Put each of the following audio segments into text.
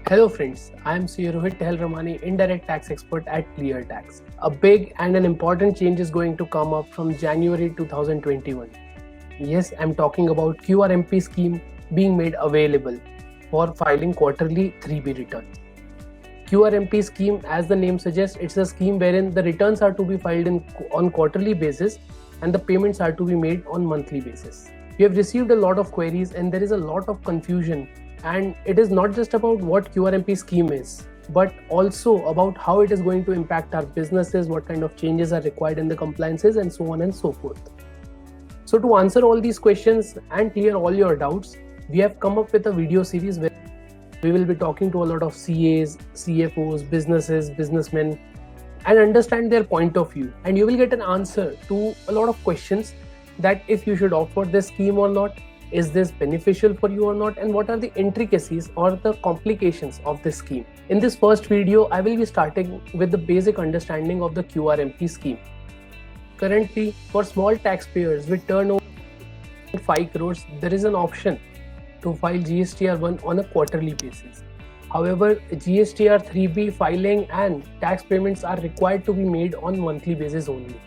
Hello friends, I am Sir Rohit Tehelramani, indirect tax expert at ClearTax. A big and an important change is going to come up from January 2021. Yes, I am talking about QRMP scheme being made available for filing quarterly 3B returns. QRMP scheme, as the name suggests, it's a scheme wherein the returns are to be filed on quarterly basis and the payments are to be made on monthly basis. We have received a lot of queries and there is a lot of confusion, and it is not just about what QRMP scheme is, but also about how it is going to impact our businesses, what kind of changes are required in the compliances, and so on and so forth. So to answer all these questions and clear all your doubts, we have come up with a video series where we will be talking to a lot of CAs, CFOs, businesses, businessmen, and understand their point of view. And you will get an answer to a lot of questions that if you should opt for this scheme or not, is this beneficial for you or not, and what are the intricacies or the complications of this scheme. In this first video, I will be starting with the basic understanding of the QRMP scheme. Currently, for small taxpayers with turnover 5 crores, there is an option to file GSTR1 on a quarterly basis. However, GSTR 3B filing and tax payments are required to be made on monthly basis only.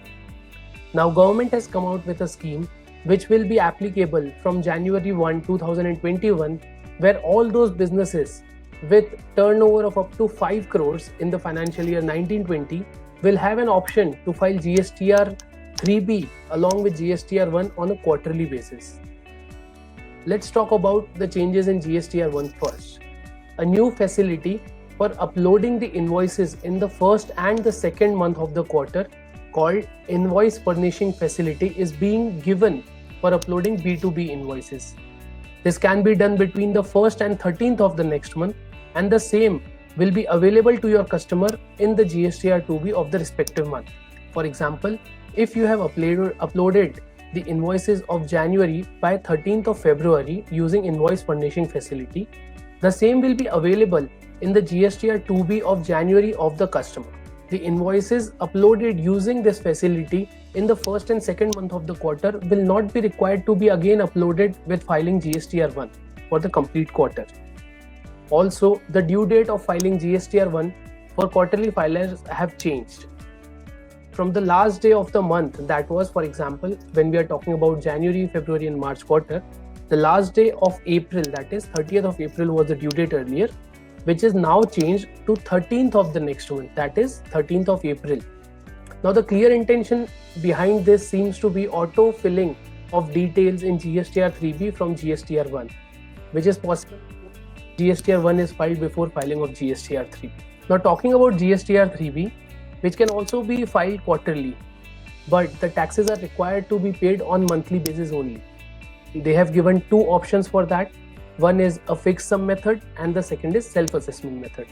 Now, government has come out with a scheme which will be applicable from January 1, 2021, where all those businesses with turnover of up to 5 crores in the financial year 1920 will have an option to file GSTR 3B along with GSTR 1 on a quarterly basis. Let's talk about the changes in GSTR 1 first. A new facility for uploading the invoices in the first and the second month of the quarter, called Invoice Furnishing Facility, is being given for uploading B2B invoices. This can be done between the 1st and 13th of the next month, and the same will be available to your customer in the GSTR 2B of the respective month. For example, if you have uploaded the invoices of January by 13th of February using Invoice Furnishing Facility, the same will be available in the GSTR 2B of January of the customer. The invoices uploaded using this facility in the first and second month of the quarter will not be required to be again uploaded with filing GSTR 1 for the complete quarter. Also, the due date of filing GSTR 1 for quarterly filers have changed. From the last day of the month, that was, for example, when we are talking about January, February and March quarter, the last day of April, that is 30th of April was the due date earlier, which is now changed to 13th of the next month, that is 13th of April. Now, the clear intention behind this seems to be auto-filling of details in GSTR 3B from GSTR 1, which is possible. GSTR 1 is filed before filing of GSTR 3B. Now, talking about GSTR 3B, which can also be filed quarterly, but the taxes are required to be paid on monthly basis only. They have given two options for that. One is a fixed sum method and the second is self-assessment method.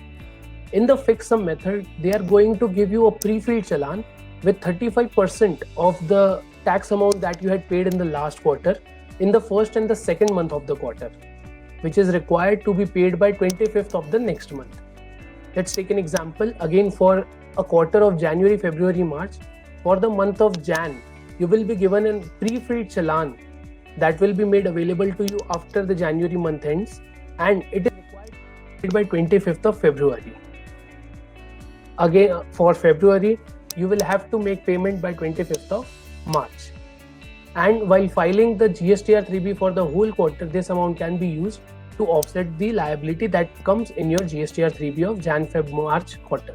In the fixed sum method, they are going to give you a pre-filled challan with 35% of the tax amount that you had paid in the last quarter in the first and the second month of the quarter, which is required to be paid by 25th of the next month. Let's take an example again for a quarter of January, February, March. For the month of Jan, you will be given a pre-filled challan that will be made available to you after the January month ends, and it is required by 25th of February. Again, for February, you will have to make payment by 25th of March. And while filing the GSTR 3B for the whole quarter, this amount can be used to offset the liability that comes in your GSTR 3B of Jan, Feb, March quarter.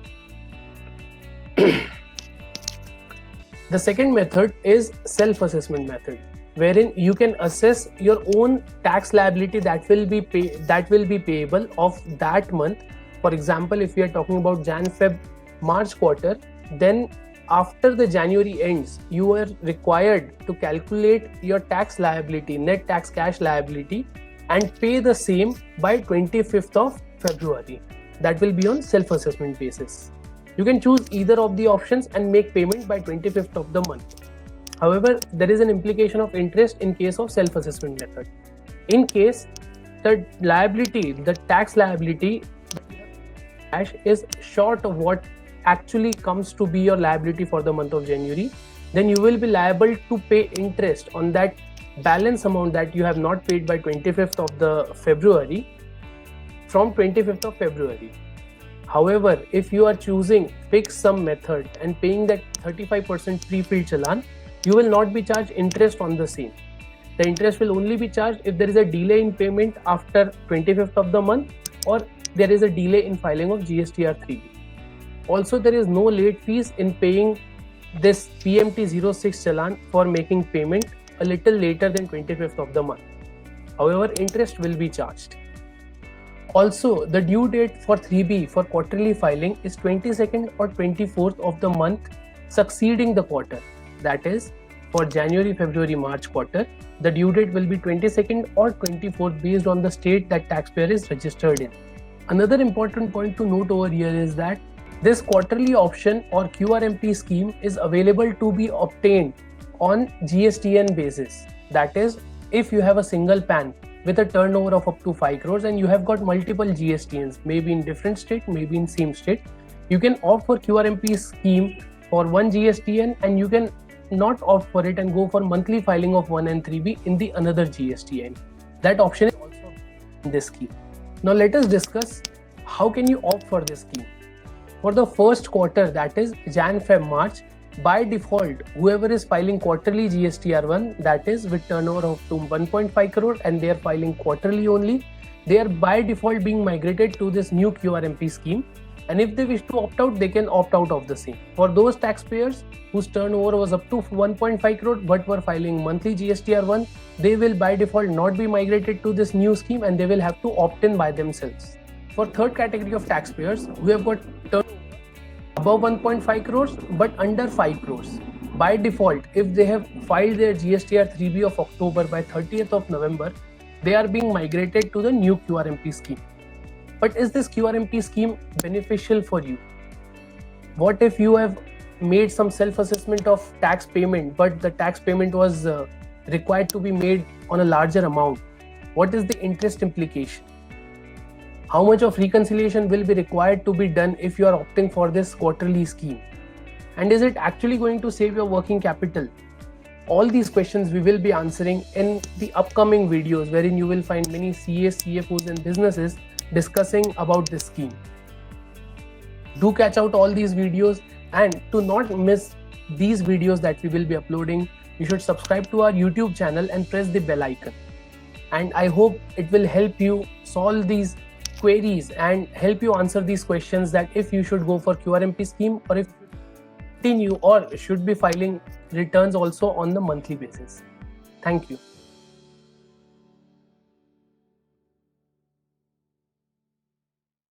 The second method is self-assessment method, wherein you can assess your own tax liability that will be payable of that month. For example, if we are talking about Jan, Feb, March quarter, then after the January ends, you are required to calculate your tax liability, net tax cash liability, and pay the same by 25th of February. That will be on self-assessment basis. You can choose either of the options and make payment by 25th of the month. However, there is an implication of interest in case of self-assessment method. In case the liability, the tax liability cash is short of what actually comes to be your liability for the month of January, then you will be liable to pay interest on that balance amount that you have not paid by 25th of the February from 25th of February. However, if you are choosing fixed sum method and paying that 35% pre-filled challan, you will not be charged interest on the same. The interest will only be charged if there is a delay in payment after 25th of the month, or there is a delay in filing of GSTR 3B. Also, there is no late fees in paying this PMT06 challan for making payment a little later than 25th of the month. However, interest will be charged. Also, the due date for 3B for quarterly filing is 22nd or 24th of the month succeeding the quarter. That is, for January, February, March quarter, the due date will be 22nd or 24th based on the state that taxpayer is registered in. Another important point to note over here is that this quarterly option or QRMP scheme is available to be obtained on GSTN basis. That is, if you have a single PAN with a turnover of up to 5 crores and you have got multiple GSTNs, maybe in different state, maybe in same state, you can opt for QRMP scheme for one GSTN, and you can not opt for it and go for monthly filing of 1 and 3B in the another GSTN. That option is also in this scheme. Now let us discuss how can you opt for this scheme. For the first quarter, that is Jan, Feb, March, by default, whoever is filing quarterly GSTR1, that is with turnover of 1.5 crore and they are filing quarterly only, they are by default being migrated to this new QRMP scheme. And if they wish to opt out, they can opt out of the same. For those taxpayers whose turnover was up to 1.5 crore but were filing monthly GSTR1, they will by default not be migrated to this new scheme and they will have to opt in by themselves. For third category of taxpayers who have got turnover above 1.5 crores but under 5 crores, by default, if they have filed their GSTR 3B of October by 30th of November, they are being migrated to the new QRMP scheme. But is this QRMP scheme beneficial for you? What if you have made some self-assessment of tax payment, but the tax payment was required to be made on a larger amount? What is the interest implication? How much of reconciliation will be required to be done if you are opting for this quarterly scheme? And is it actually going to save your working capital? All these questions we will be answering in the upcoming videos, wherein you will find many CAs, CFOs and businesses discussing about this scheme. Do catch out all these videos, and to not miss these videos that we will be uploading, you should subscribe to our YouTube channel and press the bell icon. And I hope it will help you solve these queries and help you answer these questions, that if you should go for QRMP scheme or if continue or should be filing returns also on the monthly basis. Thank you.